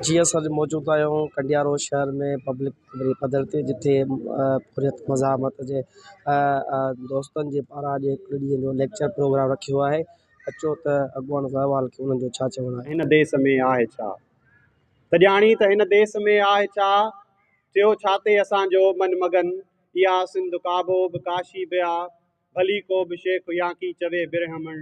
जी असां मौजूद आहियूं कंडियारो शहर में पब्लिक लाइब्रेरी पधर ते, जिथे हुरियत मज़ाहमत जे दोस्तनि जे पारां अॼु हिकु ॾींहं जो लेक्चर प्रोग्राम रखियो आहे। अचो त अॻुवान सां अहवाल खे उन्हनि जो छा चवणु आहे। हिन देश में आहे छा त ॼाणी त हिन देश में आहे छा, थियो छा ते असांजो मन मगन। इहा सिंध काबो बि काशी बि आहे, भली को बि शेख या की चवे बिरहमण।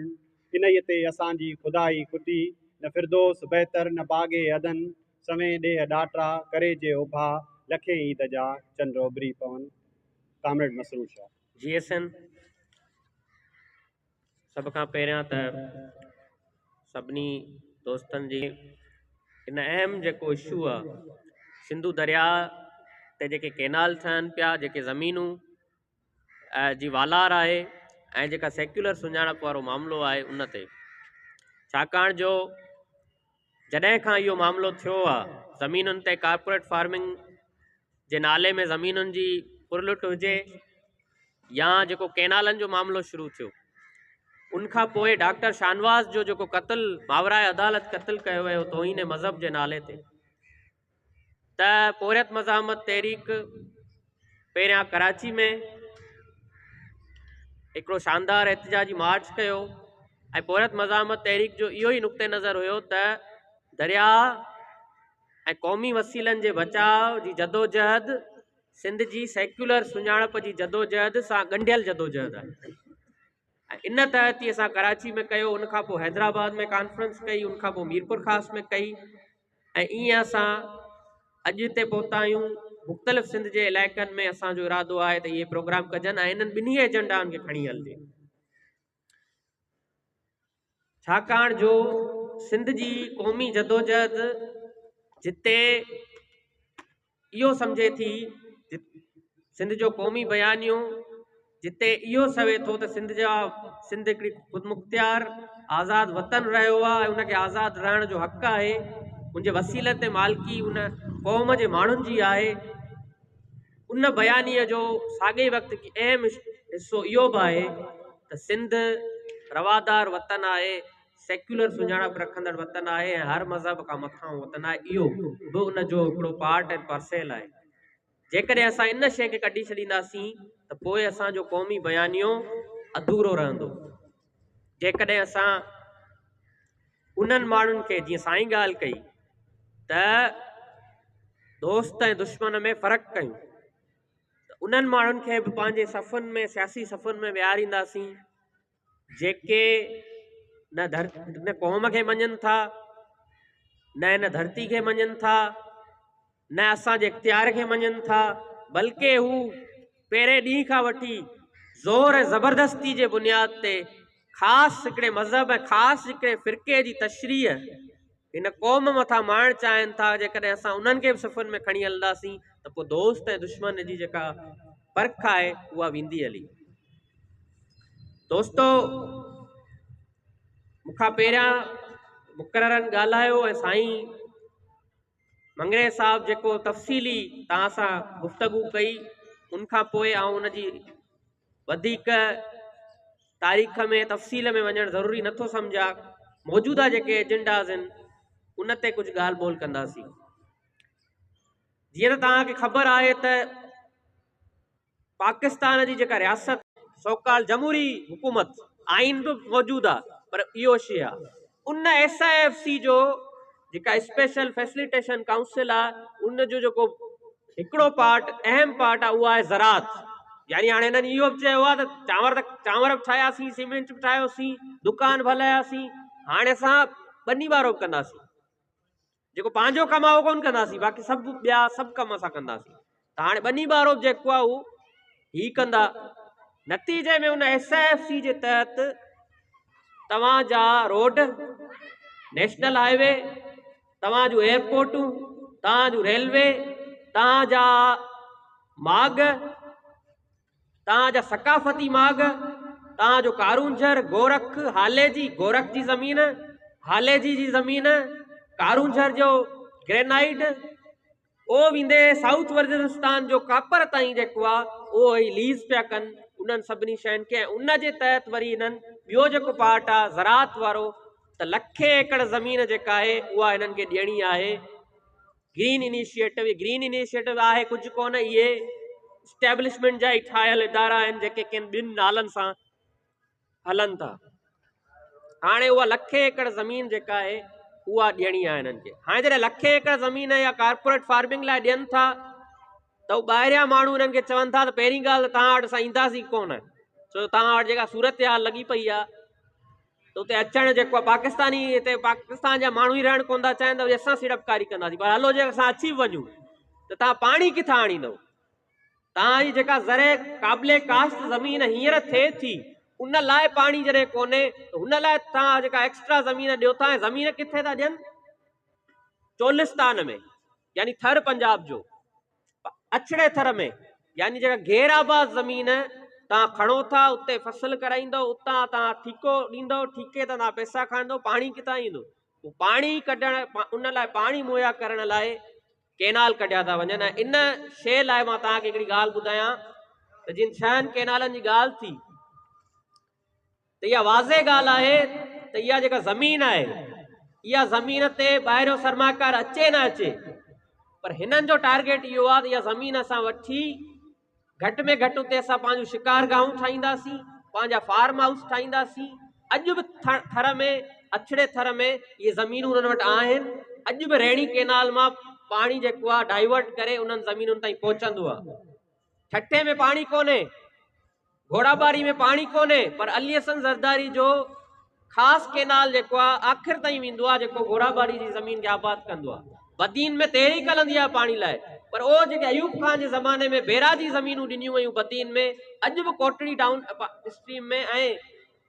इन ते असांजी खुदाई खुटी, न फिरदोस बहितर न बागे अदन। समय ॾे ॾाटरा करे जे उभा, लखे ईद जा चंड उभरी पवन। कामरेड मसरूर शाह। GSN सब खां पहिरियां त सभिनी दोस्तनि जी इन अहम जेको इशू आहे, सिंधु दरिया ते जेके कैनाल ठहनि पिया, जेके ज़मीनूं जी वालार आहे ऐं जेका सेक्युलर सुञाणप वारो मामिलो आहे उन ते, छाकाणि जो जॾहिं खां इहो मामिलो थियो आहे, ज़मीनुनि ते कॉर्पोरेट फार्मिंग जे नाले में ज़मीनुनि जी पुरलुट हुजे या जेको कैनालनि जो मामिलो शुरू थियो, उनखां पोइ डॉक्टर शाहनवाज़ जो जेको क़त्ल मावराए अदालत क़त्ल कयो वियो तौहीन मज़हब जे नाले ते, त पोरियत मज़ाहमत तहरीक पहिरियां कराची में हिकिड़ो शानदार एहतजाजी मार्च कयो ऐं पोरियत मज़ाहमत तहरीक जो इहो ई नुक़्ते नज़र हुयो त दरिया ऐं क़ौमी वसीलनि जे बचाव जी जदोजहद सिंध जी सेक्युलर सुञाणप जी जदोजहद सां ॻंढियल जदोजहद आहे। ऐं इन तहत ई असां कराची में कयो, उनखां पोइ हैदराबाद में कॉन्फ्रेंस कई, उनखां पोइ मीरपुर ख़ास में कई, ऐं ईअं असां अॼु ते पहुता आहियूं। मुख़्तलिफ़ सिंध जे इलाइक़नि में असांजो इरादो आहे त इहे प्रोग्राम कजनि ऐं इन्हनि ॿिन्ही एजेंडाउनि खे खणी हलिजे, छाकाणि जो सिंध जी क़ौमी जदोजहद जिते इहो सम्झे थी, सिंध जो क़ौमी बयानियो जिते इहो सवे थो त सिंध हिकिड़ी ख़ुदमुख्तियार आज़ाद वतन रहियो आहे ऐं उनखे आज़ाद रहण जो हक़ आहे, उनजे वसीले ते मालिकी उन क़ौम जे माण्हुनि जी आहे। उन बयानीअ जो साॻे वक़्तु की अहम हिसो इहो बि आहे त सिंध रवादार वतन आहे, सेक्युलर सुञाणप रखंदड़ वतन आहे ऐं हर मज़हब खां मथां वतन आहे। इहो बि उनजो हिकिड़ो पार्ट एंड पार्सेल आहे। जेकॾहिं असां इन शइ खे कढी छॾींदासीं त पोइ असांजो क़ौमी बयानियो अधूरो रहंदो। जेकॾहिं असां उन्हनि माण्हुनि खे, जीअं साईं ॻाल्हि कई त दोस्त ऐं दुश्मन में फ़र्क़ु कयूं, त उन्हनि माण्हुनि खे बि पंहिंजे सफ़नि में, सियासी सफ़नि में विहारींदासीं जेके न क़ौम खे मञनि था, न इन धरती खे मञनि था, न असांजे इख़्तियार खे मञनि था, बल्कि हू पहिरें ॾींहं खां वठी ज़ोर ऐं ज़बरदस्ती जे बुनियाद ते ख़ासि हिकिड़े मज़हब ऐं ख़ासि हिकिड़े फ़िरक़े जी तशरीह हिन क़ौम मथां मारणु चाहिनि था। जेकॾहिं असां उन्हनि खे बि सफ़नि में खणी हलंदासीं त पोइ दोस्त ऐं दुश्मन जी जेका फ़र्क़ु आहे उहा वेंदी हली। दोस्तो, मूंखां पहिरियां मुक़ररनि ॻाल्हायो ऐं साईं मंगरे साहब जेको तफ़सीली तव्हां सां गुफ़्तगू कई, उनखां पोइ उनजी वधीक तारीख़ में तफ़सील में वञणु ज़रूरी नथो सम्झा। मौजूदा जेके एजेंडाज़ आहिनि उन ते कुझु ॻाल्हि ॿोल कंदासीं। जीअं त तव्हांखे ख़बर आहे त पाकिस्तान जी जेका रियासत सोकाल जमहूरी हुकूमत आइन बि मौजूदु आहे, पर इहो शइ आहे उन SIFC जो जेका स्पेशल फैसिलिटेशन काउंसिल आहे, उनजो जेको हिकिड़ो पार्ट अहम पार्ट आहे उहा आहे ज़रात। यानी हाणे हिननि इहो बि चयो आहे त चांवर बि ठाहियासीं, सीमेंट बि ठाहियोसीं, दुकान बि हलायासीं, हाणे असां ॿनी वारो बि कंदासीं। जेको पंहिंजो कमु आहे उहो कोन कंदासीं, बाक़ी सभु ॿिया सभु कम असां कंदासीं। त हाणे ॿनी वारो जेको आहे उहो ही कंदा। नतीजे में उन SIFC जे तहत तव्हांजा रोड, नेशनल हाईवे, तव्हांजूं एयरपोर्टूं, तव्हांजूं रेलवे, तव्हांजा माग, तव्हांजा सकाफ़ती माग, तव्हांजो कारूंझर, गोरख, हाले जी ज़मीन, हाले जी ज़मीन, कारूंझर जो ग्रेनाइट, ओ वेंदे साउथ वज़ीरिस्तान जो कापर ताईं जेको आहे उहो ई लीज़ पिया कनि उन्हनि सभिनी शयुनि खे। उन जे तहत वरी इन्हनि ॿियो जेको पार्ट आहे ज़रात वारो, त लखे एकड़ ज़मीन जेका आहे उहा हिननि खे ॾियणी आहे ग्रीन इनिशिएटिव आहे कुझु कोन, इहे स्टैब्लिशमेंट जा ई ठाहियल इदारा आहिनि जेके कंहिं ॿिनि नालनि सां हलनि था। हाणे उहा लखे एकड़ ज़मीन जेका आहे उहा ॾियणी आहे हिननि खे। हाणे जॾहिं लखे एकड़ ज़मीन या कारपोरेट फार्मिंग लाइ ॾियनि था त उहे ॿाहिरियां माण्हू हिननि खे चवनि था त पहिरीं ॻाल्हि त तव्हां वटि असां ईंदासीं कोन, छो तव्हां वटि जेका सूरत हाल लॻी पई आहे त उते अचणु जेको आहे पाकिस्तानी, हिते पाकिस्तान जा माण्हू ई रहणु कोन था चाहिनि, त वरी असां सीड़पकारी कंदासीं। पर हलो जे असां अची बि वञूं त तव्हां पाणी किथां आणींदव? तव्हांजी जेका ज़रे क़ाबिले काश्त ज़मीन हींअर थिए थी उन लाइ पाणी जॾहिं कोन्हे त हुन लाइ तव्हां जेका एक्स्ट्रा ज़मीन ॾियो था, ऐं ज़मीन किथे था ॾियनि? चोलिस्तान में, यानी थर पंजाब जो अछड़े थर में, यानी जेका घेराबाद ज़मीन तव्हां खणो था, उते फसल कराईंदव, उतां तव्हां ठीको ॾींदव, ठीके ते तव्हां पैसा खणंदव, पाणी किथां ईंदो? पाणी कढण, उन लाइ पाणी मुहैया करण लाइ केनाल कढिया था वञनि। ऐं इन शइ लाइ मां तव्हांखे हिकिड़ी ॻाल्हि ॿुधायां त जिन 6 केनालनि जी ॻाल्हि थी त इहा वाज़े ॻाल्हि आहे त इहा जेका ज़मीन आहे इहा ज़मीन ते ॿाहिरियों सरमाकार अचे न अचे, पर हिननि जो टारगेट इहो आहे त इहा ज़मीन असां वठी घटि में घटि उते असां पंहिंजूं शिकारगाहूं ठाहींदासीं, पंहिंजा फार्म हाउस ठाहींदासीं। अॼु बि थर में, अछड़े थर में इहे ज़मीनूं उन्हनि वटि आहिनि। अॼु बि रैणी केनाल मां पाणी जेको आहे डाइवर्ट करे उन्हनि ज़मीनुनि ताईं पहुचंदो आहे। ठठे में पाणी कोन्हे, घोड़ाबारी में पाणी कोन्हे, पर अली हसन ज़रदारी जो ख़ासि केनाल जेको आहे आख़िर ताईं वेंदो आहे, जेको घोड़ाबारी जी ज़मीन खे आबाद कंदो आहे। बदीन में तेरी कलंदी आहे पाणी लाइ, पर उहो जेके अयूब खान जे ज़माने में बेराजी ज़मीनूं ॾिनियूं वयूं बदीन में, अॼु बि कोटड़ी डाउन स्ट्रीम में ऐं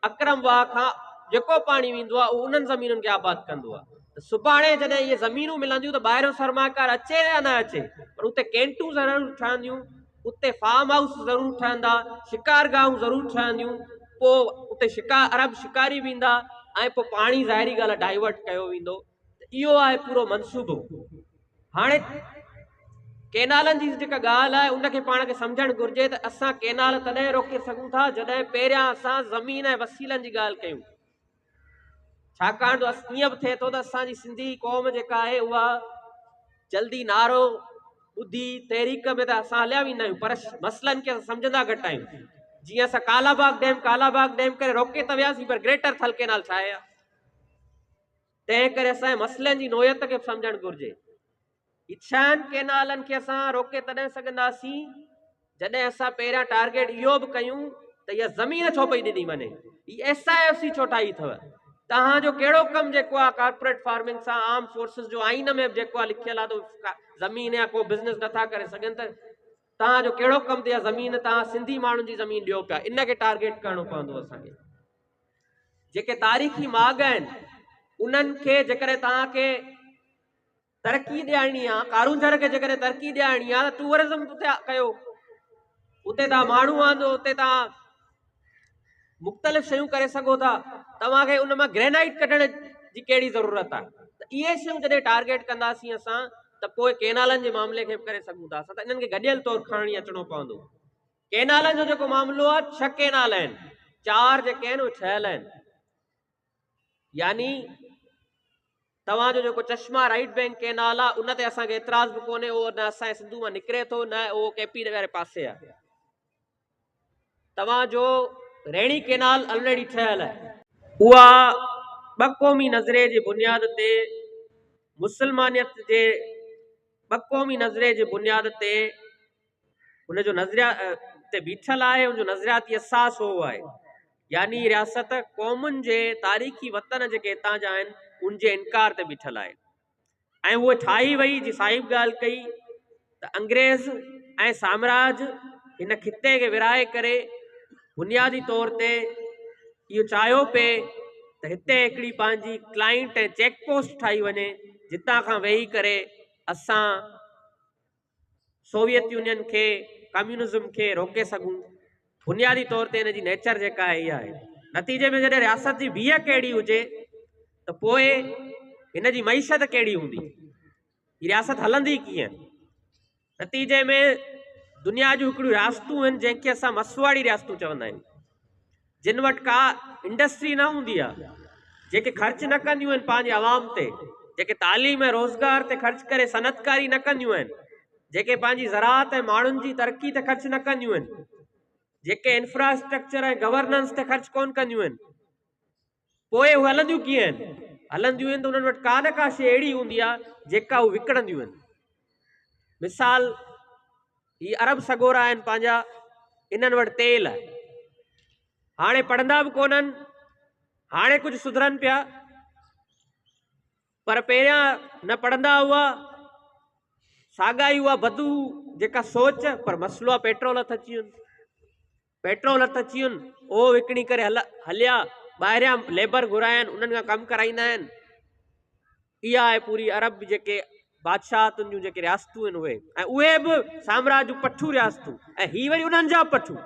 अकरम वाह खां जेको पाणी वेंदो आहे उहो उन्हनि ज़मीनुनि खे आबाद कंदो आहे। त सुभाणे जॾहिं इहे ज़मीनूं मिलंदियूं त ॿाहिरियों सरमाकार अचे या न अचे, पर उते कैंटूं ज़रूरु ठहंदियूं, उते फार्म हाउस ज़रूरु ठहंदा, शिकारगाहूं ज़रूरु ठहंदियूं, पोइ उते अरब शिकारी वेंदा ऐं पोइ पाणी ज़ाहिरी ॻाल्हि आहे डाइवर्ट कयो वेंदो। इहो आहे पूरो मनसूबो। हाणे केनालनि जी जेका ॻाल्हि आहे उनखे पाण खे सम्झणु घुरिजे त असां केनाल तॾहिं रोके सघूं था जॾहिं पहिरियां असां ज़मीन ऐं वसीलनि जी ॻाल्हि कयूं। छाकाणि त ईअं बि थिए थो त असांजी सिंधी क़ौम जेका आहे उहा जल्दी नारो ॿुधी तहरीक में त असां हलिया वेंदा आहियूं, पर मसइलनि खे सम्झंदा घटि आहियूं। जीअं असां कालाबाग डैम करे रोके त वियासीं, पर ग्रेटर थल केनाल छा आहे? तंहिं करे असांजे मसइलनि जी नोयत खे सम्झणु घुरिजे। 6 केनालनि खे असां रोके तॾहिं सघंदासीं जॾहिं असां पहिरियां टारगेट इहो बि कयूं त इहा ज़मीन छो पई ॾिनी वञे, हीअ SIFC छो ठाही अथव? तव्हांजो कहिड़ो कमु जेको आहे कॉर्पोरेट फार्मिंग सां, आर्म फोर्सिस जो आइन में जेको आहे लिखियलु आहे त ज़मीन या को बिज़नेस नथा करे सघनि, त तव्हांजो कहिड़ो कमु ते ज़मीन तव्हां सिंधी माण्हुनि जी ज़मीन ॾियो पिया? इनखे टारगेट करणो पवंदो असांखे। जेके तारीख़ी माॻ आहिनि उन्हनि खे जेकॾहिं तव्हांखे तरक़ी ॾियणी आहे, कारूंझर खे जेकॾहिं तरक़ी ॾियणी आहे त टूरिज़म कयो, उते तव्हां माण्हू आंदो, उते तव्हां मुख़्तलिफ़ शयूं करे सघो था। तव्हांखे उन मां ग्रेनाइट कढण जी कहिड़ी ज़रूरत आहे? त इहे शयूं जॾहिं टारगेट कंदासीं असां त पोइ केनालनि जे मामले खे बि करे सघूं था असां। त इन्हनि खे गॾियल तौरु खणी अचिणो पवंदो। केनालनि जो जेको मामिलो आहे, 6 केनाल आहिनि, 4 जेके आहिनि उहे ठहियल आहिनि। यानी तव्हांजो जेको चश्मा राइट बैंक केनाल आहे उन ते असांखे एतिराज़ बि कोन्हे, उहो न असांजे सिंधु मां निकिरे थो, न उहो केपी वारे पासे आहे। तव्हांजो रैणी केनाल ऑलरेडी ठहियल आहे, उहा 2 क़ौमी नज़रे जे बुनियाद ते, मुसलमानियत जे 2 क़ौमी नज़रे जे बुनियाद ते हुनजो नज़रिया ते बीठल आहे। हुनजो नज़रियाती असास उहो आहे, यानी रियासत क़ौमुनि जे तारीख़ी वतन जेके हितां जा आहिनि उन जे इनकार ते बीठल आहे। ऐं उहे ठाही वई, जी साहिब ॻाल्हि कई त अंग्रेज़ ऐं साम्राज हिन खिते खे विराए करे बुनियादी तौर ते इहो चाहियो पिए त हिते हिकिड़ी पंहिंजी क्लाइंट ऐं चेक पोस्ट ठाही वञे, जितां खां वेही करे असां सोवियत यूनियन खे, कम्युनिज़म खे रोके सघूं। बुनियादी तौर ते हिन जी नेचर जेका आहे इहा आहे। नतीजे में जॾहिं रियासत जी बीह कहिड़ी हुजे त पोइ हिन जी मईशत कहिड़ी हूंदी, हीअ रियासत हलंदी कीअं? नतीजे में दुनिया जूं हिकिड़ियूं रियासतूं आहिनि जंहिंखे असां मसवाड़ी रियासतूं चवंदा आहियूं, जिन वटि का इंडस्ट्री न हूंदी आहे, जेके ख़र्च न कंदियूं आहिनि पंहिंजे आवाम ते, जेके तालीम ऐं रोज़गार ते ख़र्च करे सनतकारी न कंदियूं आहिनि, जेके पंहिंजी ज़राअत ऐं माण्हुनि जी तरक़ी ते ख़र्च न कंदियूं आहिनि, जेके इंफ्रास्ट्रक्चर ऐं गवर्नेंस ते ख़र्च कोन कंदियूं आहिनि, पोइ उहे हलंदियूं कीअं आहिनि? हलंदियूं आहिनि त उन्हनि वटि का न का शइ अहिड़ी हूंदी आहे जेका उहे विकिणंदियूं आहिनि। मिसाल, ही अरब सॻोरा आहिनि पंहिंजा, इन्हनि वटि तेल आहे। हाणे पढ़ंदा बि कोन्हनि, हाणे कुझु सुधरनि पिया, पर पहिरियां न पढ़ंदा हुआ, साॻाई उहा बदू जेका सोच, पर मसइलो आहे पेट्रोल हथ अची वयुनि। पेट्रोल हथ अची वयुनि, उहो विकिणी करे हलिया, ॿाहिरियां लेबर घुराइनि, उन्हनि खां कमु कराईंदा आहिनि। इहा आहे पूरी अरब जेके बादशाहतुनि जूं जेके रियासतूं आहिनि उहे, ऐं उहे बि साम्राज्य जूं पठू रियासतूं, ऐं ही वरी उन्हनि जा पठू।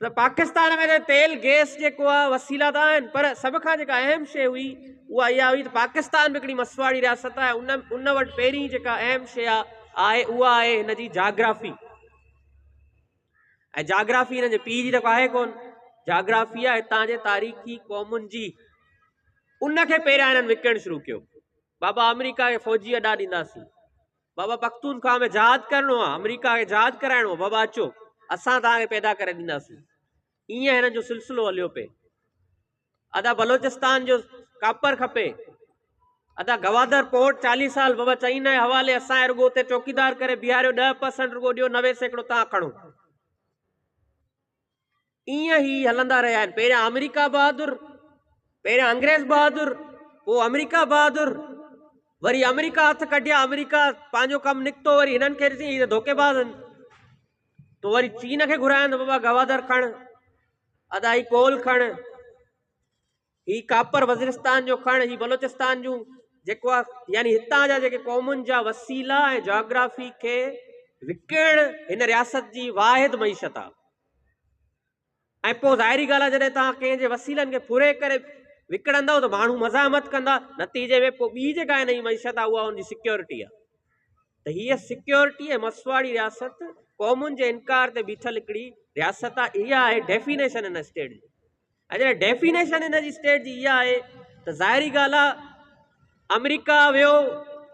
त पाकिस्तान में त तेल गैस जेको आहे वसीला त आहिनि, पर सभ खां जेका अहम शइ हुई उहा इहा हुई त पाकिस्तान बि हिकिड़ी मसवाड़ी रियासत आहे। उन वटि पहिरीं जेका अहम शइ आहे उहा आहे हिन जी जाग्राफी। ऐं जाग्राफी हिन जे पीउ जी त आहे कोन, जाग्राफी आहे हितां जे तारीख़ी क़ौमुनि जी। उनखे पहिरियां हिननि विकिणणु शुरू कयो। बाबा अमेरिका खे फ़ौजी अॾा ॾींदासीं, बाबा पख्तूनख्वा में जहाज करिणो आहे, अमेरिका खे जहाज कराइणो आहे, बाबा अचो असां तव्हांखे पैदा करे ॾींदासीं। ईअं हिननि जो सिलसिलो हलियो पिए। अदा बलोचिस्तान जो कापर खपे, अदा गवादर पोर्ट 40 साल बाबा चाइना जे हवाले, असां रुगो उते चौकीदार करे बीहारियो, 10% रुगो ॾियो, 90% तव्हां खणो। ईअं ई हलंदा रहिया आहिनि। पहिरियां अमेरिका बहादुर, पहिरियां अंग्रेज़ बहादुर, पोइ अमेरिका बहादुर, वरी अमेरिका हथ कढिया, अमेरिका पंहिंजो कमु निकितो, वरी हिननि खे ॾिसी हीअ धोखेबाज़ आहिनि, तो वरी चीन खे घुराइनि, बाबा गवादर खण, अदा ही कोल खण, ही कापर वज़ीरिस्तान जो खण, ही बलोचिस्तान जूं जेको आहे, यानी हितां जा जेके क़ौमुनि जा वसीला ऐं जोग्राफी खे विकिण हिन रियासत जी वाहिद मईशत आहे। ऐं पोइ ज़ाहिरी ॻाल्हि आहे, जॾहिं तव्हां कंहिंजे वसीलनि खे फुरे करे विकिणंदव त माण्हू मज़ामत कंदा, नतीजे में पोइ ॿी जेका हिन जी मईशत आहे उहा हुनजी सिक्योरिटी आहे। त हीअ सिक्योरिटी ऐं मसवाड़ी रियासत क़ौमुनि जे इनकार ते बीठल हिकिड़ी रियासत आहे। इहा आहे डेफिनेशन हिन स्टेट जी। ऐं जॾहिं डेफिनेशन हिन जी स्टेट जी इहा आहे त ज़ाहिरी ॻाल्हि आहे, अमेरिका वियो,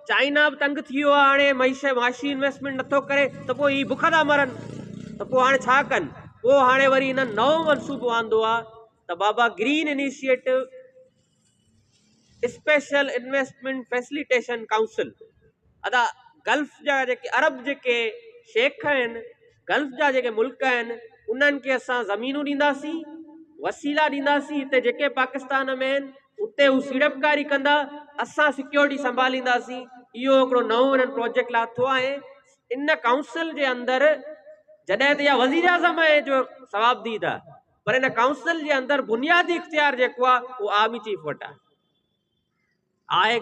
चाइना बि तंग थी वियो आहे, हाणे माशी इन्वेस्टमेंट नथो करे, त पोइ ही बुख था मरनि, त पोइ हाणे छा कनि? पोइ हाणे वरी हिननि नओं मनसूबो आंदो आहे त बाबा green initiative special investment facilitation council. अदा गल्फ जा जेके अरब जेके शेख आहिनि, गल्फ जा जेके मुल्क आहिनि, उन्हनि खे असां ज़मीनूं ॾींदासीं, वसीला ॾींदासीं, हिते जेके पाकिस्तान में आहिनि उते हू सीड़पकारी कंदा, असां सिक्योरिटी संभालींदासीं। इहो हिकिड़ो नओं हिननि प्रोजेक्ट लाथो आहे। इन काउंसिल जे अंदरि, जॾहिं त इहा वज़ीर आज़म आहे जो सवाब ॾींदा, पर इन काउंसिल जे अंदरि बुनियादी इख्तियार जेको आहे उहो आर्मी चीफ वटि आहे।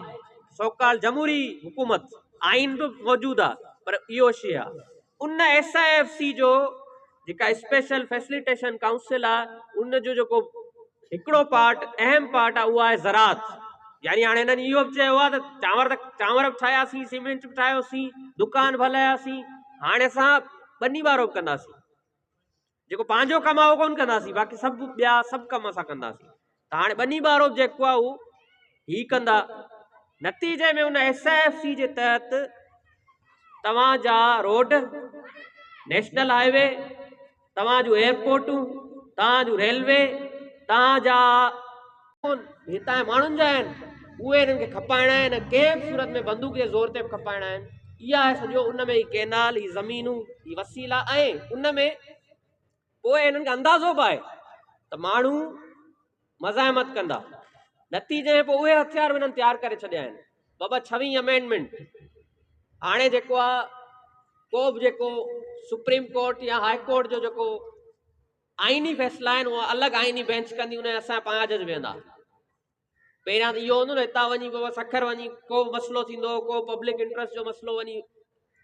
सोकाल जमहूरी हुकूमत, आइन बि मौजूदु आहे, पर इहो शइ आहे। उन SIFC जो जेका स्पेशल फैसिलिटेशन काउंसिल आहे, उन जो जेको हिकिड़ो पार्ट, अहम पार्ट आहे, उहो आहे ज़राअत। यानी हाणे हिननि इहो बि चयो आहे त चांवर बि ठाहियासीं, सीमेंट बि ठाहियोसीं, दुकान बि हलायासीं, हाणे असां ॿनी वारो बि कंदासीं। जेको पंहिंजो कमु आहे उहो कोन कंदासीं, बाक़ी सभु ॿिया सभु कम असां कंदासीं। त हाणे ॿनी वारो जेको आहे उहो ही कंदा। नतीजे में उन SIFC जे तहत तव्हांजा रोड, नेशनल हाईवे, तव्हांजूं एयरपोर्टूं, तव्हांजूं रेलवे, तव्हांजा हितां माण्हुनि जा आहिनि, उहे हिननि खे खपाइणा आहिनि, कंहिं बि सूरत में बंदूक जे ज़ोर ते बि खपाइणा आहिनि। इहा आहे सॼो उन में ही कैनाल, ही ज़मीनूं, ही वसीला, ऐं उन में पोइ हिननि खे अंदाज़ो बि आहे त माण्हू मज़ामत कंदा। नतीजे में पोइ उहे हथियार हिननि तयारु करे छॾिया आहिनि। बाबा 26 अमेंडमेंट, हाणे जेको आहे को बि जेको सुप्रीम कोर्ट या हाई कोर्ट जो जेको आइनी फ़ैसिला आहिनि, उहा अलॻि आइनी बेंच कंदी, उन असां 5 जज वेहंदा। पहिरियां त इहो हूंदो न, हितां वञी बाबा सखर वञी को मसइलो थींदो, को पब्लिक इंट्रस्ट जो मसइलो वञी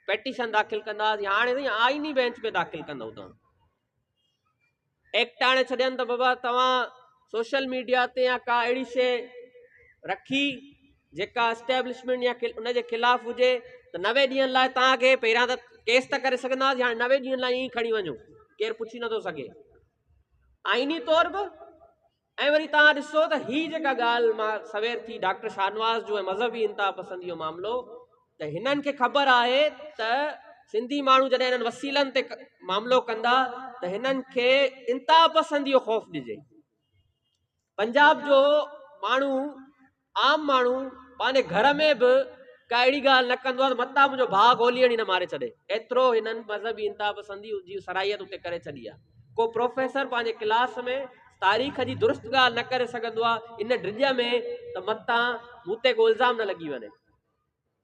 पेटिशन दाख़िल कंदासीं, हाणे त आइनी बेंच में दाख़िल कंदव। तव्हां एक्ट आणे छॾियनि त बाबा तव्हां सोशल मीडिया ते या का अहिड़ी शइ रखी जेका एस्टेब्लिशमेंट या उनजे ख़िलाफ़ हुजे त 90 ॾींहंनि लाइ तव्हांखे, पहिरियां त केस त करे सघंदासीं, हाणे 90 ॾींहंनि लाइ ईअं खणी वञो, केरु पुछी नथो सघे, आइनी तौर बि ऐं वरी तव्हां ॾिसो त ही जेका ॻाल्हि मां सवेर थी डॉक्टर शाहनवाज़ जो ऐं मज़हबी इंता पसंदी जो मामिलो, त हिननि खे ख़बर आहे त सिंधी माण्हू जॾहिं हिननि वसीलनि ते मामिलो कंदा त हिननि खे इंता पसंदी जो ख़ौफ़ ॾिजे। पंजाब जो माण्हू, आम माण्हू पंहिंजे घर में बि का अहिड़ी ॻाल्हि न कंदो आहे त मतां मुंहिंजो भाउ गोली हणी न मारे छॾे, एतिरो हिननि मज़हबी इंता पसंदी जी सराहियत उते करे छॾी आहे। को प्रोफेसर पंहिंजे क्लास में तारीख़ जी दुरुस्त ॻाल्हि न करे सघंदो आहे इन ड्रिज में त मतां मूं ते को इल्ज़ाम न लॻी वञे।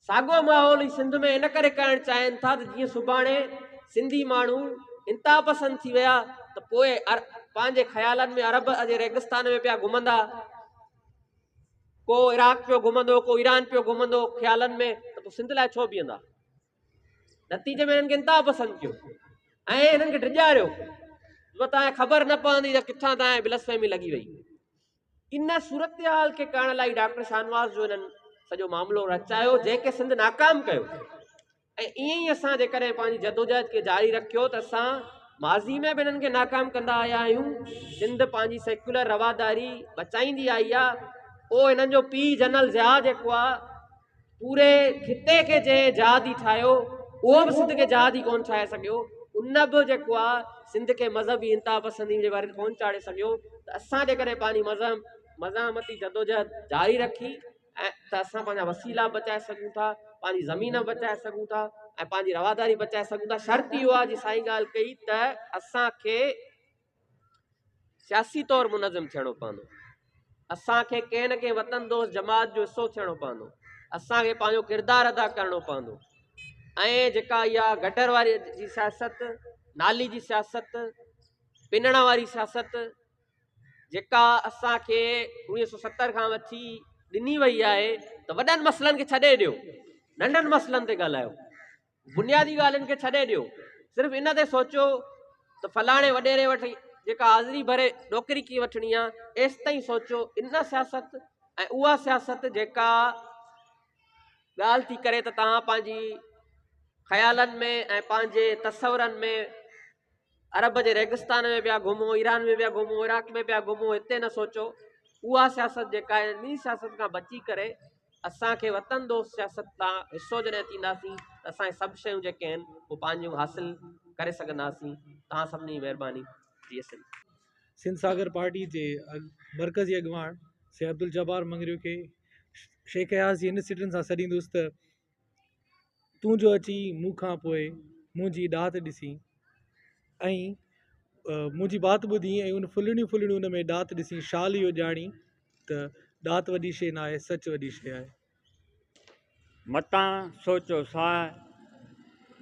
साॻियो माहौल ई सिंध में इन करे करणु चाहिनि था त जीअं सुभाणे सिंधी माण्हू इंता पसंदि थी विया त पोइ पंहिंजे ख़्यालनि में अरब जे रेगिस्तान में पिया घुमंदा, को इराक पियो घुमंदो, को ईरान पियो घुमंदो ख़्यालनि में, त पोइ सिंध लाइ छो बीहंदा। नतीजे में हिननि खे इंता पसंदि कयो ऐं हिननि खे ड्रिॼारियो, तव्हांखे ख़बर न पवंदी त किथां तव्हांखे बिलसफहमी लॻी वई। इन सूरत हाल खे करण लाइ डॉक्टर शाहनवाज़ जो हिननि सॼो मामिलो रचायो, जंहिंखे सिंध नाकाम कयो। ऐं ईअं ई असां जेकॾहिं पंहिंजी जदोजहद खे जारी रखियो त असां माज़ी में बि हिननि खे नाकाम कंदा आया आहियूं। सिंध पंहिंजी सेक्युलर रवादारी बचाईंदी आई आहे। पोइ हिननि जो पीउ जनरल ज़िया जेको आहे पूरे खिते खे जंहिं जहादी ठाहियो, उहो बि सिंध खे जहादी कोन ठाहे सघियो। उन बि जेको आहे सिंध खे मज़हबी इंता पसंदी जे बारे में कोन चाढ़े सघियो। त असां जेकॾहिं पंहिंजी मज़ामती जदोजहद जारी रखी ऐं त असां पंहिंजा वसीला बचाए सघूं था, पंहिंजी ज़मीन बचाए सघूं था ऐं पंहिंजी रवादारी बचाए सघूं था। शर्त इहो आहे जी साईं ॻाल्हि कई त असांखे सियासी तौरु मुनज़िम थियणो पवंदो, असांखे कंहिं न कंहिं वतन दोस्त जमात जो हिसो थियणो पवंदो, असांखे पंहिंजो किरदारु अदा करणो पवंदो। ऐं जेका इहा गटर वारी जी सियासत, नाली जी सियासत, पिनण वारी सियासत जेका असांखे 1970 खां वठी ॾिनी वई आहे, त वॾनि मसइलनि खे छॾे ॾियो, नंढनि मसइलनि ते ॻाल्हायो, बुनियादी ॻाल्हियुनि खे छॾे ॾियो। सिर्फ़ु इन ते सोचो त फलाणे वॾेरे वटि जेका हाज़िरी भरे नौकिरी कीअं वठणी आहे, एसि ताईं सोचो। इन सियासत ऐं उहा सियासत जेका ॻाल्हि थी करे त तव्हां पंहिंजी ख़्यालनि में ऐं पंहिंजे तसवरनि में अरब जे रेगिस्तान में पिया घुमो, ईरान में पिया घुमो, इराक में पिया घुमो, हिते न सोचो। उहा सियासत जेका आहे, इन सियासत खां बची करे असांखे वतन दोस्त सियासत तां हिसो जॾहिं थींदासीं त असांखे सभु शयूं जेके आहिनि उहे पंहिंजूं हासिल करे सघंदासीं। तव्हां सभिनी जी महिरबानी। जी सिंध सागर पार्टी जे मरकज़ी अॻवान से अब्दुल जब्बार मंगरियो खे शेख अयाज़ जी इन सिटनि सां सॾींदुसि त तूं जो अची मूंखां पोइ मुंहिंजी ॾात ॾिसी ऐं मुंहिंजी बात ॿुधी ऐं उन फुलणियूं फुलणियूं उन में ॾात ॾिसी शाल इहो ॼाणी त ॾात वॾी शइ न आहे, सच वॾी शइ आहे। मतां सोचो साह,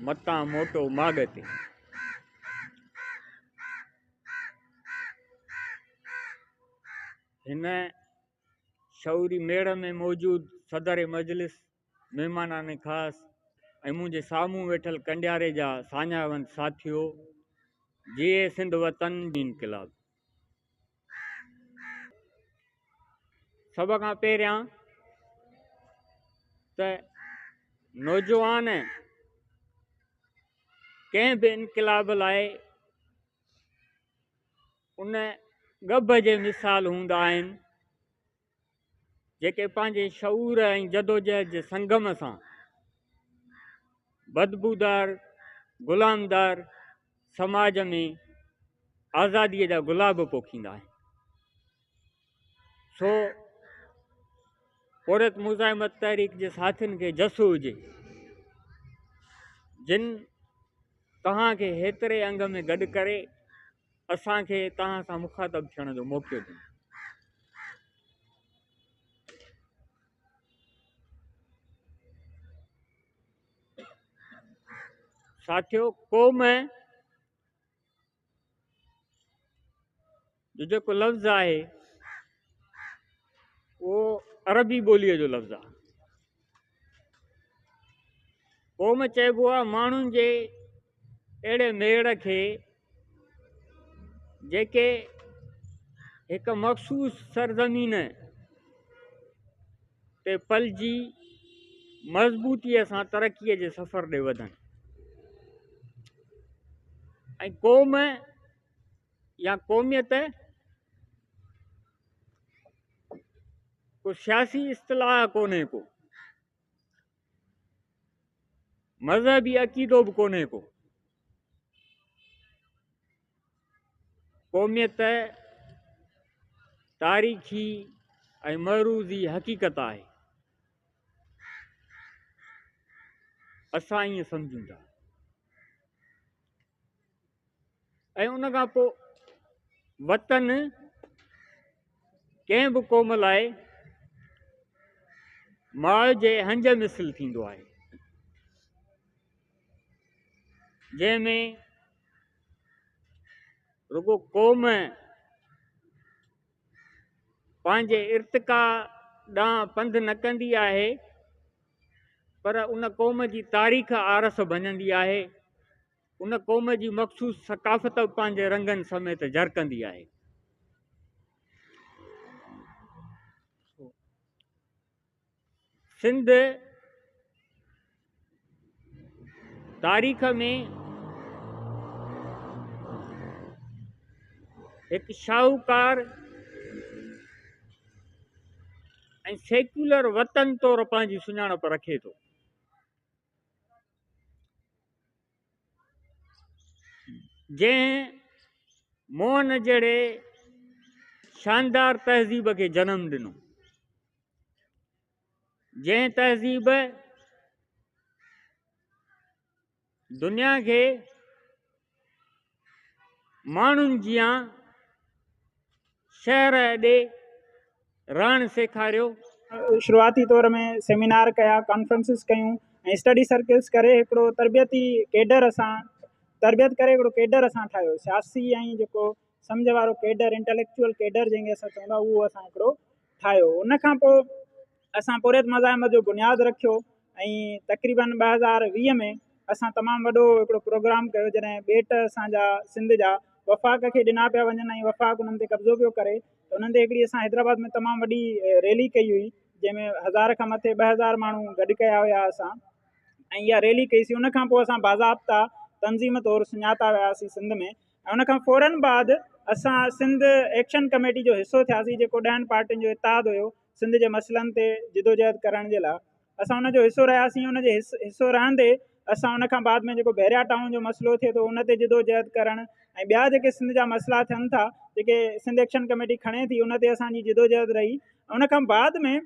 मतां मोटो माॻ ते। हिन शऊरी मेड़ में मौजूद सदर मजलिस, महिमानान ख़ासि ऐं मुंहिंजे साम्हूं वेठल कंडियारे जा साञावंत साथियो, जिए सिंध वतन इनक़िलाब। सभ खां पहिरियां त नौजवान कंहिं बि इनक़िलाब लाइ उन ॻभ जे मिसाल हूंदा आहिनि जेके पंहिंजे शऊर ऐं जदोजहद जे संगम सां बदबूदार ग़ुलामदार समाज में आज़ादीअ जा गुलाब पोखींदा आहिनि। सो औरत मुज़ाहिमत तहरीक जे साथियुनि खे जसु हुजे, जिन तव्हांखे हेतिरे अंग में गॾु करे असांखे तव्हां सां मुखातब थियण जो मौक़ो ॾिनो। साथियो, क़ौम जो जेको लफ़्ज़ आहे उहो अरबी ॿोलीअ जो लफ़्ज़ आहे। क़ौम चइबो आहे माण्हुनि जे अहिड़े मेड़ खे जेके हिकु मख़सूस सरज़मीन ते पलिजी मज़बूतीअ सां तरक़ीअ जे सफ़र ॾे वधनि। ऐं क़ौम या क़ौमियत को सियासी इस्तिलाह कोन्हे को, मज़हबी अक़ीदो बि कोन्हे को। क़ौमियत तारीख़ी ऐं महरूज़ी हक़ीक़त आहे, असां ईअं सम्झूं था। ऐं उन खां पोइ वतन कंहिं बि क़ौम लाइ माउ जे हंज मिसल थींदो आहे, जंहिंमें रुगो क़ौम पंहिंजे इर्तिका ॾांहुं पंधु न कंदी आहे, पर उन क़ौम जी तारीख़ आरस भञंदी आहे, उन क़ौम जी मख़सूस सकाफ़त पंहिंजे रंगनि समेत झरकंदी आहे। सिंध तारीख़ में हिकु शाहूकार ऐं सेक्युलर वतन तौरु पंहिंजी सुञाणप रखे थो। जंहिं मोहन जहिड़े शानदार तहज़ीब खे जनम ॾिनो, जंहिं तहज़ीब दुनिया खे माण्हुनि जियां शहर ॾे रहणु सेखारियो। शुरुआती तौर में सेमिनार कया, कॉन्फ्रेंसिस कयूं ऐं स्टडी सर्कल्स करे हिकिड़ो तरबियती केडर असां ठाहियो। सियासी ऐं जेको सम्झ वारो केडर, इंटेलेक्चुअल केडर जंहिंखे असां चवंदा, उहो असां हिकिड़ो ठाहियो। उन खां पोइ असां पुरियत मज़ाहिम जो बुनियादु रखियो ऐं तक़रीबन 2020 में असां तमामु वॾो हिकिड़ो प्रोग्राम कयो, जॾहिं ॿेट असांजा सिंध जा वफ़ाक़ खे ॾिना पिया वञनि ऐं वफ़ाक़ उन्हनि ते कब्ज़ो पियो करे, त उन्हनि ते हिकिड़ी असां हैदराबाद में तमामु वॾी रैली कई हुई, जंहिंमें 1000 खां मथे 2000 माण्हू गॾु कया हुया असां, ऐं इहा रैली कईसीं। उन खां पोइ असां बाज़ाब्ता तंज़ीम तौरु सुञाता वियासीं सिंध में, ऐं उन खां फ़ौरन बाद असां सिंध एक्शन कमेटी जो हिसो थियासीं, जेको 10 पार्टियुनि जो इत्तेहाद हुयो सिंध जे मसइलनि ते जिदोजहद करण जे लाइ। असां उनजो हिसो रहियासीं। उनजे हिसो रहंदे असां उन खां बाद में जेको बैरिया टाउन जो मसइलो थिए थो, उन ते जिदोजहद करणु ऐं ॿिया जेके सिंध जा मसइला थियनि था, जेके सिंध एक्शन कमेटी खणे थी, उन ते असांजी जिदोजहद रही। उन खां बाद में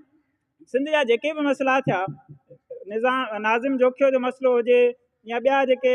सिंध जा जेके बि मसइला थिया, नाज़िम जोखियो जो मसइलो हुजे या ॿिया जेके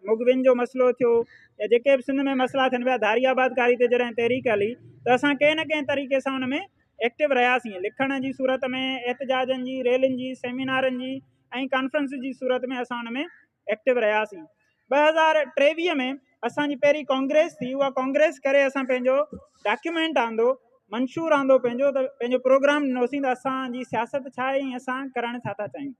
मुगविन जो मसइलो थियो, या जेके बि सिंध में मसइला थियनि पिया, धारियाबादकारी ते जॾहिं तहरीक हली, त असां कंहिं न कंहिं तरीक़े सां उन में एक्टिव रहियासीं। लिखण जी सूरत में, एहतजाजनि जी, रैलियुनि जी, सेमिनारनि जी ऐं कॉन्फ्रेंस जी सूरत में असां उन में एक्टिव रहियासीं। 2023 में असांजी पहिरीं कांग्रेस थी। उहा कांग्रेस करे असां पंहिंजो डॉक्यूमेंट आंदो, मंशूर आंदो, पंहिंजो प्रोग्राम ॾिनोसीं त असांजी सियासत छा आहे ऐं असां करणु छा था चाहियूं।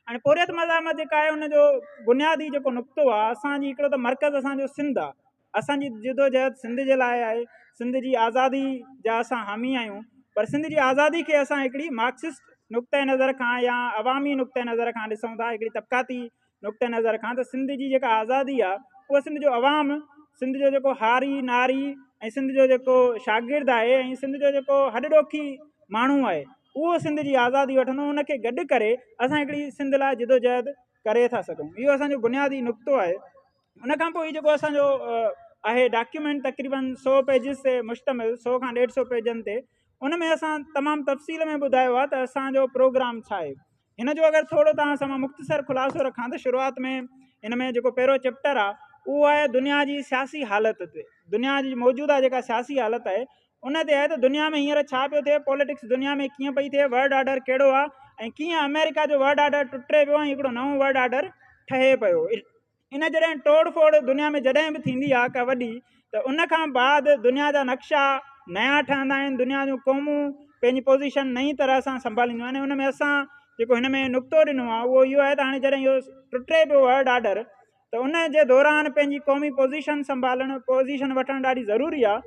हाणे पुरियत मज़ाहिमत जेका आहे, उनजो बुनियादी जेको नुक़्तो आहे, असांजी हिकिड़ो त मर्कज़ असांजो सिंध आहे। असांजी जिदोजहद सिंध जे लाइ आहे, सिंध जी आज़ादी जा असां हामी आहियूं, पर सिंध जी आज़ादी खे असां हिकिड़ी मार्क्सिस्ट नुक़्ते नज़र खां या अवामी नुक़्ते नज़र खां ॾिसूं था, हिकिड़ी तबक़ाती नुक़्ते नज़र खां। त सिंध जी जेका आज़ादी आहे, उहा सिंध जो अवाम, सिंध जो जेको हारी नारी ऐं सिंध जो जेको शागिर्द आहे ऐं सिंध जो जेको हॾॾोखी माण्हू आहे, उहो सिंध जी आज़ादी वठंदो। उनखे गॾु करे असां हिकिड़ी सिंध लाइ जिदोजहद करे था सघूं। इहो असांजो बुनियादी नुक़्तो आहे। उन खां पोइ जेको असांजो आहे डॉक्यूमेंट, तक़रीबन 100 पेजिस ते मुश्तमिल, 100 खां 150 पेजनि ते, उन में असां तमामु तफ़सील में ॿुधायो आहे त असांजो प्रोग्राम छा आहे। हिन जो अगरि थोरो तव्हां सां मां मुख़्तसर ख़ुलासो रखां त शुरूआत में हिन में जेको पहिरियों चैप्टर आहे, उहो आहे दुनिया जी सियासी हालति ते। दुनिया जी मौजूदा जेका सियासी हालति आहे, उन ते आहे त दुनिया में हींअर छा पियो थिए, पॉलिटिक्स दुनिया में कीअं पई थिए, वर्ल्ड ऑर्डर कहिड़ो आहे ऐं कीअं अमेरिका जो वर्ल्ड ऑर्डर टुटे पियो ऐं हिकिड़ो नओं वर्ल्ड ऑर्डर ठहे पियो। इन जॾहिं तोड़ फोड़ दुनिया में जॾहिं बि थींदी आहे का वॾी, त उन खां बाद दुनिया जा नक्शा नया ठहंदा आहिनि, दुनिया जूं क़ौमूं पंहिंजी पोज़ीशन नई तरह सां संभालींदियूं आहिनि। उन में असां जेको हिन में नुक़्तो ॾिनो आहे, उहो इहो आहे त हाणे जॾहिं इहो टुटे पियो वर्ल्ड ऑर्डर, त उन जे दौरान पंहिंजी क़ौमी पोज़ीशन संभालणु, पोज़ीशन वठणु ॾाढी ज़रूरी आहे।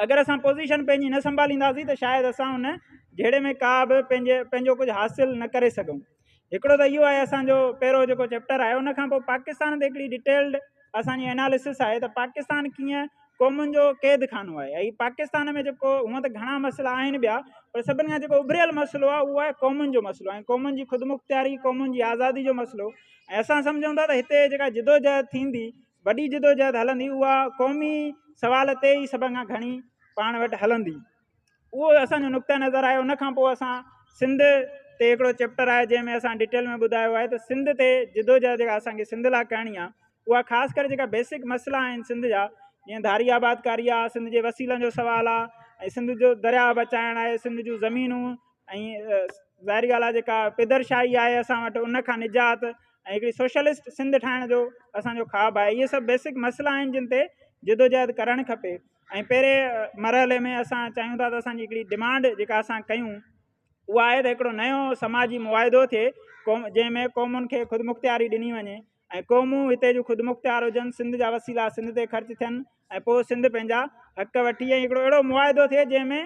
अगरि असां पोज़ीशन पंहिंजी न संभालींदासीं त शायदि असां उन जहिड़े में का बि पंहिंजो कुझु हासिलु न करे सघूं। हिकिड़ो त इहो आहे असांजो पहिरियों जेको चैप्टर आहे। उन खां पोइ पाकिस्तान ते हिकिड़ी डिटेल्ड असांजी एनालिसिस आहे त पाकिस्तान कीअं क़ौमुनि जो क़ैद खानो आहे। ऐं पाकिस्तान में जेको हूअं त घणा मसइला आहिनि ॿिया, पर सभिनि खां जेको उभरियल मसइलो आहे उहो आहे क़ौमुनि जो मसइलो ऐं क़ौमुनि जी ख़ुदिमुख़्तियारी, क़ौमुनि जी आज़ादी जो मसइलो। ऐं असां सम्झूं था त हिते जेका जिदोजहद थींदी, वॾी जिदोजहद हलंदी, उहा क़ौमी सवाल ते ई सभ खां घणी पाण वटि हलंदी। उहो असांजो नुक़्ता नज़र आहे। उन खां पोइ असां सिंध ते हिकिड़ो चैप्टर आहे जंहिंमें असां डिटेल में ॿुधायो आहे त सिंध ते जिदोजहद जेका असांखे सिंध लाइ करणी आहे, उहा ख़ासि करे जेका बेसिक मसइला आहिनि सिंध जा, जीअं धारी आबादकारी आहे, सिंध जे वसीलनि जो सुवालु आहे, ऐं सिंध जो दरिया बचाइणु आहे, सिंध जूं ज़मीनूं, ऐं ज़ाहिरी ॻाल्हि आहे जेका पिदरशाही आहे असां वटि उन खां निजात, ऐं हिकिड़ी सोशलिस्ट सिंध ठाहिण जो असांजो ख़्वाबु आहे। इहे सभु बेसिक मसइला आहिनि जिन ते जिदोजहद करणु खपे। ऐं पहिरें मरहले में असां चाहियूं था त असांजी हिकिड़ी डिमांड जेका असां कयूं उहा आहे त हिकिड़ो नयो समाजी मुआइदो थिए जंहिंमें क़ौमुनि खे ख़ुदिमुख़्तियारी ॾिनी वञे ऐं क़ौमूं हिते जूं ख़ुदिमुख़्तियार हुजनि, सिंध जा वसीला सिंध ते ख़र्च थियनि ऐं पोइ सिंध पंहिंजा हक़ वठी, ऐं हिकिड़ो अहिड़ो मुआइदो थिए जंहिंमें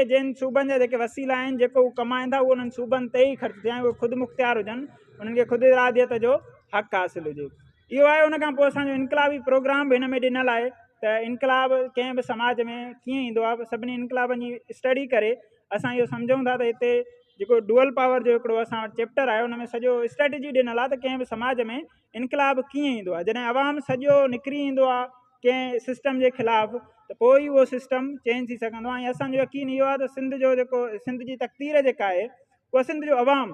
जिन सूबनि जा जेके वसीला आहिनि, जेको उहे कमाईंदा, उहे उन्हनि सूबनि ते ई ख़र्च थिया, उहे ख़ुदिमुख़्तियार हुजनि, उन्हनि खे ख़ुदि इरादियत जो हक़ हासिलु हुजे। इहो आहे। उन खां पोइ असांजो इनकलाबी प्रोग्राम बि हिन में ॾिनल आहे त इनकलाब कंहिं बि समाज में कीअं ईंदो आहे। सभिनी इनकलाबनि जी स्टडी करे असां इहो सम्झूं था त हिते जेको डुअल पावर जो हिकिड़ो असां वटि चैप्टर आहे, उन में सॼो स्ट्रेटजी ॾिनल आहे त कंहिं बि समाज में इनकलाब कीअं ईंदो आहे। जॾहिं अवाम सॼो निकिरी ईंदो आहे कंहिं सिस्टम जे ख़िलाफ़ु, त पोइ ई उहो सिस्टम चेंज थी सघंदो आहे। ऐं असांजो यकीन इहो आहे त सिंध जो जेको सिंध जी तक़दीर जेका आहे, उहा सिंध जो अवाम,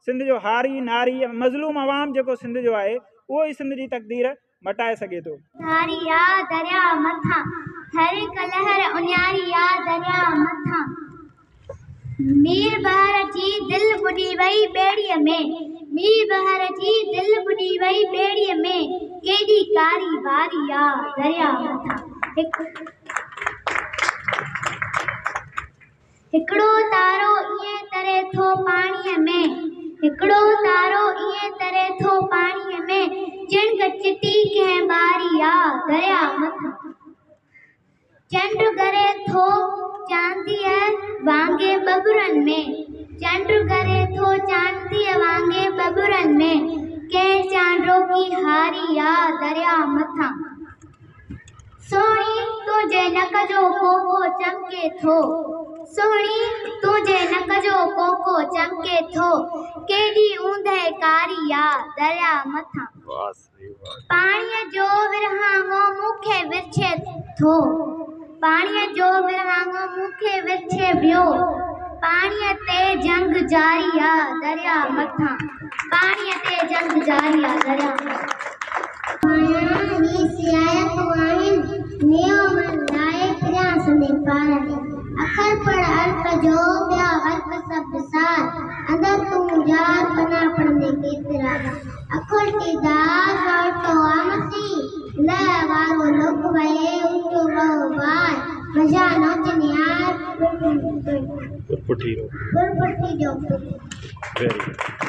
सिंध जो हारी नारी मज़लूम अवाम जेको सिंध जो आहे, उहो ई सिंध जी तक़दीर मटाए सघे थो। धारिया दरिया मथां हर कलहर उन्यारिया दरिया मथां मीर बहर जी दिल बुॾी वई ॿेड़ीअ में, मीर बहर जी दिल बुॾी वई ॿेड़ीअ में, केॾी कारी वारी आ दरिया मथां। हिकिड़ो तारो ईअं तरे थो पाणीअ में, हिकिड़ो तारो ईअं तरे थो पाणीअ में, चिंग चिटी कंहिं बारी आ दरिया मथां। चंड करे थो चांदीअ वांगे बबुरनि में, चंड करे थो चांदीअ वांगे बबुरनि में, कंहिं चांडो की हारी आ दरिया मथां। सोणी तुंहिंजे नक जो कोको चमके थो, सोणी तुंहिंजे नक जो कोको चमके थो, केॾी ऊंदहि कारी आ दरिया मथां। पाणीअ जो विरहाङो मूंखे विरछे थो, पाणीअ जो विरहाङो मूंखे विरछे वियो, पाणीअ ते जंग जारी आ दरिया मथां, पाणीअ ते जंग जारी आ दरिया मथां। अखर पढ़ अल्फ जो ॿिया अल्फ सभ सार, अंदर तूं जार पना पढ़ने केतिरा, अखर की दार तो आमसी ले वारो लोग वए ऊंचो वो वार, मजा नोचनियार गुरपुटी जो। Very good.